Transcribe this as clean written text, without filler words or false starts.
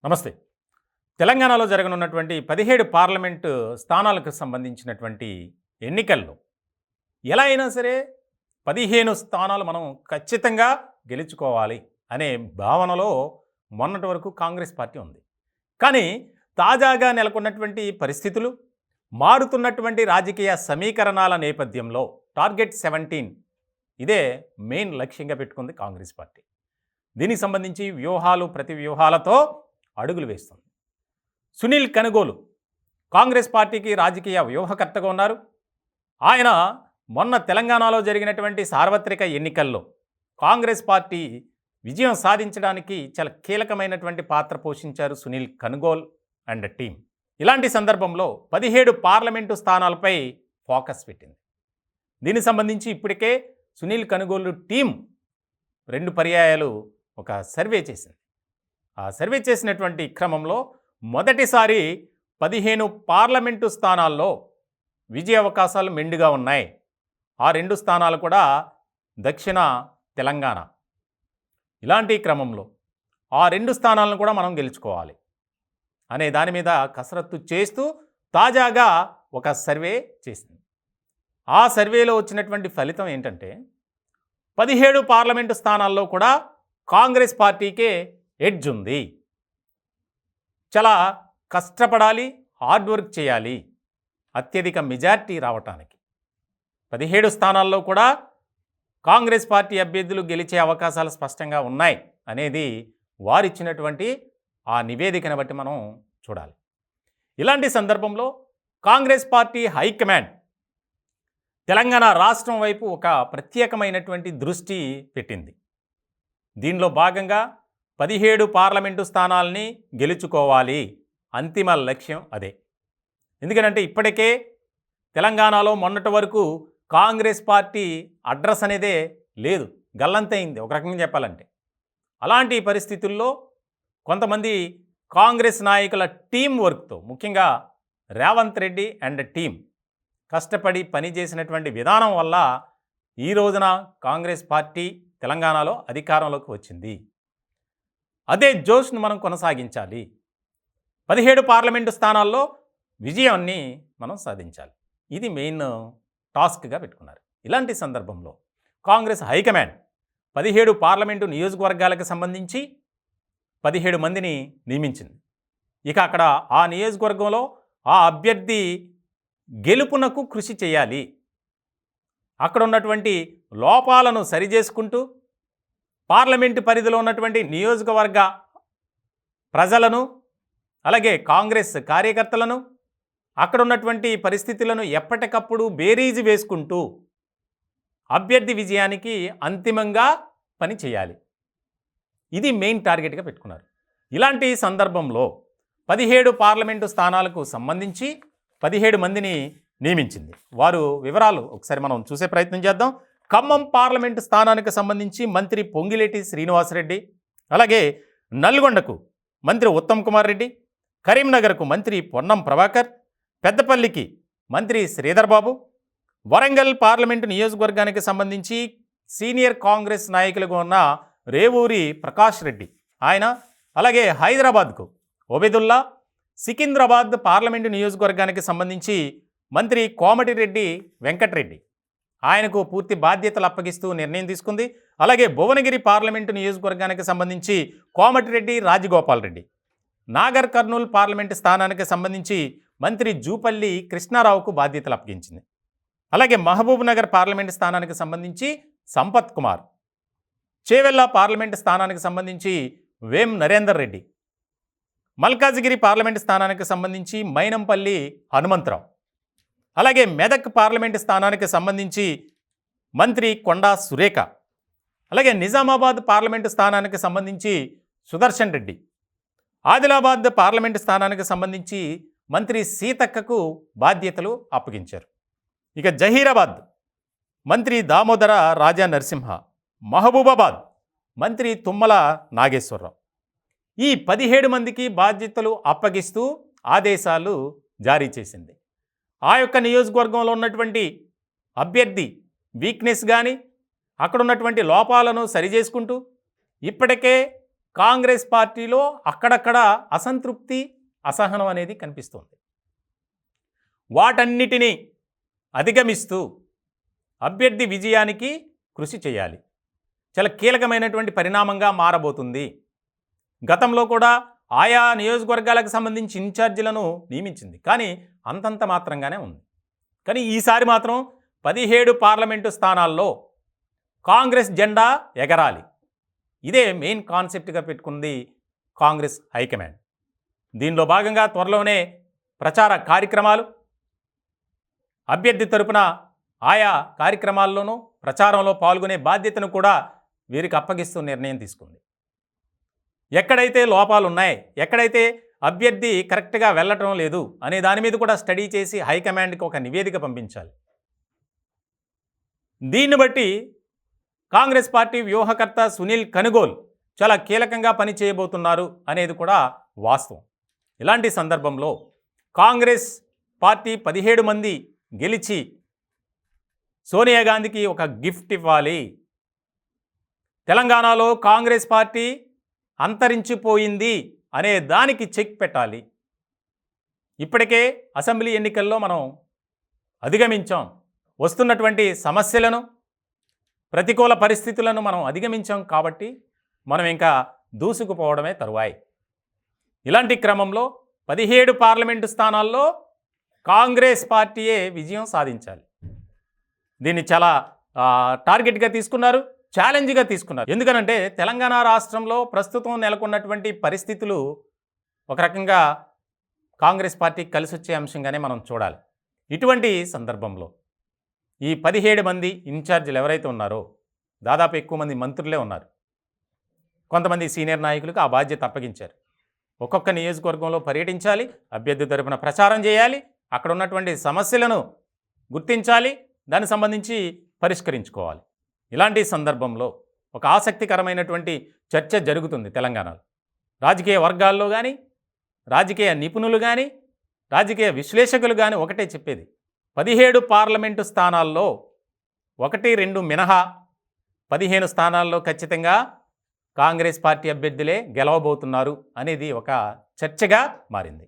నమస్తే. తెలంగాణలో జరగనున్నటువంటి 17 పార్లమెంటు స్థానాలకు సంబంధించినటువంటి ఎన్నికల్లో ఎలా అయినా సరే 15 స్థానాలు మనం ఖచ్చితంగా గెలుచుకోవాలి అనే భావనలో మొన్నటి వరకు కాంగ్రెస్ పార్టీ ఉంది. కానీ తాజాగా నెలకొన్నటువంటి పరిస్థితులు, మారుతున్నటువంటి రాజకీయ సమీకరణాల నేపథ్యంలో టార్గెట్ 17 ఇదే మెయిన్ లక్ష్యంగా పెట్టుకుంది కాంగ్రెస్ పార్టీ. దీనికి సంబంధించి వ్యూహాలు, ప్రతి వ్యూహాలతో అడుగులు వేస్తుంది. సునీల్ కనుగోలు కాంగ్రెస్ పార్టీకి రాజకీయ వ్యూహకర్తగా ఉన్నారు. ఆయన మొన్న తెలంగాణలో జరిగినటువంటి సార్వత్రిక ఎన్నికల్లో కాంగ్రెస్ పార్టీ విజయం సాధించడానికి చాలా కీలకమైనటువంటి పాత్ర పోషించారు సునీల్ కనుగోల్ అండ్ టీం. ఇలాంటి సందర్భంలో 17 పార్లమెంటు స్థానాలపై ఫోకస్ పెట్టింది. దీనికి సంబంధించి ఇప్పటికే సునీల్ కనుగోలు టీం 2 పర్యాయాలు ఒక సర్వే చేసింది. ఆ సర్వే చేసినటువంటి క్రమంలో మొదటిసారి 15 పార్లమెంటు స్థానాల్లో విజయ అవకాశాలు మెండుగా ఉన్నాయి. ఆ 2 స్థానాలు కూడా దక్షిణ తెలంగాణ. ఇలాంటి క్రమంలో ఆ 2 స్థానాలను కూడా మనం గెలుచుకోవాలి అనే దాని మీద కసరత్తు చేస్తూ తాజాగా ఒక సర్వే చేసింది. ఆ సర్వేలో వచ్చినటువంటి ఫలితం ఏంటంటే 17 పార్లమెంటు స్థానాల్లో కూడా కాంగ్రెస్ పార్టీకే ఎడ్జ్ ఉంది. చాలా కష్టపడాలి, హార్డ్ వర్క్ చేయాలి అత్యధిక మెజార్టీ రావటానికి. 17 స్థానాల్లో కూడా కాంగ్రెస్ పార్టీ అభ్యర్థులు గెలిచే అవకాశాలు స్పష్టంగా ఉన్నాయి అనేది వారిచ్చినటువంటి ఆ నివేదికను బట్టి మనం చూడాలి. ఇలాంటి సందర్భంలో కాంగ్రెస్ పార్టీ హైకమాండ్ తెలంగాణ రాష్ట్రం వైపు ఒక ప్రత్యేకమైనటువంటి దృష్టి పెట్టింది. దీనిలో భాగంగా 17 పార్లమెంటు స్థానాల్ని గెలుచుకోవాలి, అంతిమ లక్ష్యం అదే. ఎందుకంటే ఇప్పటికే తెలంగాణలో మొన్నటి వరకు కాంగ్రెస్ పార్టీ అడ్రస్ అనేదే లేదు, గల్లంతైంది ఒక రకంగా చెప్పాలంటే. అలాంటి పరిస్థితుల్లో కొంతమంది కాంగ్రెస్ నాయకుల టీం వర్క్తో, ముఖ్యంగా రేవంత్ రెడ్డి అండ్ టీం కష్టపడి పనిచేసినటువంటి విధానం వల్ల ఈ రోజున కాంగ్రెస్ పార్టీ తెలంగాణలో అధికారంలోకి వచ్చింది. అదే జోష్ను మనం కొనసాగించాలి. 17 పార్లమెంటు స్థానాల్లో విజయాన్ని మనం సాధించాలి. ఇది మెయిన్ టాస్క్గా పెట్టుకున్నారు. ఇలాంటి సందర్భంలో కాంగ్రెస్ హైకమాండ్ 17 పార్లమెంటు నియోజకవర్గాలకు సంబంధించి 17 మందిని నియమించింది. ఇక అక్కడ ఆ నియోజకవర్గంలో ఆ అభ్యర్థి గెలుపునకు కృషి చేయాలి. అక్కడ ఉన్నటువంటి లోపాలను సరిచేసుకుంటూ పార్లమెంటు పరిధిలో ఉన్నటువంటి నియోజకవర్గ ప్రజలను, అలాగే కాంగ్రెస్ కార్యకర్తలను, అక్కడ ఉన్నటువంటి పరిస్థితులను ఎప్పటికప్పుడు బేరీజు వేసుకుంటూ అభ్యర్థి విజయానికి అంతిమంగా పని చేయాలి. ఇది మెయిన్ టార్గెట్గా పెట్టుకున్నారు. ఇలాంటి సందర్భంలో 17 పార్లమెంటు స్థానాలకు సంబంధించి 17 మందిని నియమించింది. వారు వివరాలు ఒకసారి మనం చూసే ప్రయత్నం చేద్దాం. ఖమ్మం పార్లమెంటు స్థానానికి సంబంధించి మంత్రి పొంగిలేటి శ్రీనివాసరెడ్డి, అలాగే నల్గొండకు మంత్రి ఉత్తమ్ కుమార్ రెడ్డి, కరీంనగర్కు మంత్రి పొన్నం ప్రభాకర్, పెద్దపల్లికి మంత్రి శ్రీధర్ బాబు, వరంగల్ పార్లమెంటు నియోజకవర్గానికి సంబంధించి సీనియర్ కాంగ్రెస్ నాయకులుగా ఉన్న రేవూరి ప్రకాష్ రెడ్డి ఆయన, అలాగే హైదరాబాద్కు ఒబేదుల్లా, సికింద్రాబాద్ పార్లమెంటు నియోజకవర్గానికి సంబంధించి మంత్రి కోమటిరెడ్డి వెంకటరెడ్డి ఆయనకు పూర్తి బాధ్యతలు అప్పగిస్తూ నిర్ణయం తీసుకుంది. అలాగే భువనగిరి పార్లమెంటు నియోజకవర్గానికి సంబంధించి కోమటిరెడ్డి రాజగోపాల్ రెడ్డి, నాగర్ కర్నూలు పార్లమెంటు స్థానానికి సంబంధించి మంత్రి జూపల్లి కృష్ణారావుకు బాధ్యతలు అప్పగించింది. అలాగే మహబూబ్ నగర్ పార్లమెంటు స్థానానికి సంబంధించి సంపత్ కుమార్, చేవెళ్ళ పార్లమెంటు స్థానానికి సంబంధించి వేం నరేందర్ రెడ్డి, మల్కాజిగిరి పార్లమెంటు స్థానానికి సంబంధించి మైనంపల్లి హనుమంతరావు, అలాగే మెదక్ పార్లమెంటు స్థానానికి సంబంధించి మంత్రి కొండా సురేఖ, అలాగే నిజామాబాద్ పార్లమెంటు స్థానానికి సంబంధించి సుదర్శన్ రెడ్డి, ఆదిలాబాద్ పార్లమెంటు స్థానానికి సంబంధించి మంత్రి సీతక్కకు బాధ్యతలు అప్పగించారు. ఇక జహీరాబాద్ మంత్రి దామోదర రాజా నరసింహ, మహబూబాబాద్ మంత్రి తుమ్మల నాగేశ్వరరావు, ఈ 17 మందికి బాధ్యతలు అప్పగిస్తూ ఆదేశాలు జారీ చేసింది. ఆ యొక్క నియోజకవర్గంలో ఉన్నటువంటి అభ్యర్థి వీక్నెస్ కానీ, అక్కడ ఉన్నటువంటి లోపాలను సరిచేసుకుంటూ ఇప్పటికే కాంగ్రెస్ పార్టీలో అక్కడక్కడ అసంతృప్తి, అసహనం అనేది కనిపిస్తుంది. వాటన్నిటినీ అధిగమిస్తూ అభ్యర్థి విజయానికి కృషి చేయాలి. చాలా కీలకమైనటువంటి పరిణామంగా మారబోతుంది. గతంలో కూడా ఆయా నియోజకవర్గాలకు సంబంధించి ఇన్ఛార్జీలను నియమించింది, కానీ అంతంత మాత్రంగానే ఉంది. కానీ ఈసారి మాత్రం 17 పార్లమెంటు స్థానాల్లో కాంగ్రెస్ జెండా ఎగరాలి. ఇదే మెయిన్ కాన్సెప్ట్గా పెట్టుకుంది కాంగ్రెస్ హైకమాండ్. దీనిలో భాగంగా త్వరలోనే ప్రచార కార్యక్రమాలు, అభ్యర్థి తరపున ఆయా కార్యక్రమాల్లోనూ ప్రచారంలో పాల్గొనే బాధ్యతను కూడా వీరికి అప్పగిస్తూ నిర్ణయం తీసుకుంది. ఎక్కడైతే లోపాలు ఉన్నాయి, ఎక్కడైతే అభ్యర్థి కరెక్ట్గా వెళ్ళటం లేదు అనే దాని మీద కూడా స్టడీ చేసి హైకమాండ్కి ఒక నివేదిక పంపించాలి. దీన్ని బట్టి కాంగ్రెస్ పార్టీ వ్యూహకర్త సునీల్ కనుగోల్ చాలా కీలకంగా పనిచేయబోతున్నారు అనేది కూడా వాస్తవం. ఇలాంటి సందర్భంలో కాంగ్రెస్ పార్టీ 17 మంది గెలిచి సోనియా గాంధీకి ఒక గిఫ్ట్ ఇవ్వాలి. తెలంగాణలో కాంగ్రెస్ పార్టీ అంతరించిపోయింది అనే దానికి చెక్ పెట్టాలి. ఇప్పటికే అసెంబ్లీ ఎన్నికల్లో మనం అధిగమించాం. వస్తున్నటువంటి సమస్యలను, ప్రతికూల పరిస్థితులను మనం అధిగమించాం కాబట్టి మనం ఇంకా దూసుకుపోవడమే తరువాయి. ఇలాంటి క్రమంలో 17 పార్లమెంటు స్థానాల్లో కాంగ్రెస్ పార్టీయే విజయం సాధించాలి. దీన్ని చాలా టార్గెట్గా తీసుకున్నారు, ఛాలెంజ్గా తీసుకున్నారు. ఎందుకనంటే తెలంగాణ రాష్ట్రంలో ప్రస్తుతం నెలకొన్నటువంటి పరిస్థితులు ఒక రకంగా కాంగ్రెస్ పార్టీకి కలిసి వచ్చే అంశంగానే మనం చూడాలి. ఇటువంటి సందర్భంలో ఈ 17 మంది ఇన్ఛార్జీలు ఎవరైతే ఉన్నారో, దాదాపు ఎక్కువ మంది మంత్రులే ఉన్నారు. కొంతమంది సీనియర్ నాయకులకు ఆ బాధ్యత అప్పగించారు. ఒక్కొక్క నియోజకవర్గంలో పర్యటించాలి, అభ్యర్థి తరపున ప్రచారం చేయాలి, అక్కడ ఉన్నటువంటి సమస్యలను గుర్తించాలి, దానికి సంబంధించి పరిష్కరించుకోవాలి. ఇలాంటి సందర్భంలో ఒక ఆసక్తికరమైనటువంటి చర్చ జరుగుతుంది తెలంగాణలో. రాజకీయ వర్గాల్లో కానీ, రాజకీయ నిపుణులు కానీ, రాజకీయ విశ్లేషకులు కానీ ఒకటే చెప్పేది, 17 పార్లమెంటు స్థానాల్లో 1-2 మినహా 15 స్థానాల్లో ఖచ్చితంగా కాంగ్రెస్ పార్టీ అభ్యర్థులే గెలవబోతున్నారు అనేది ఒక చర్చగా మారింది.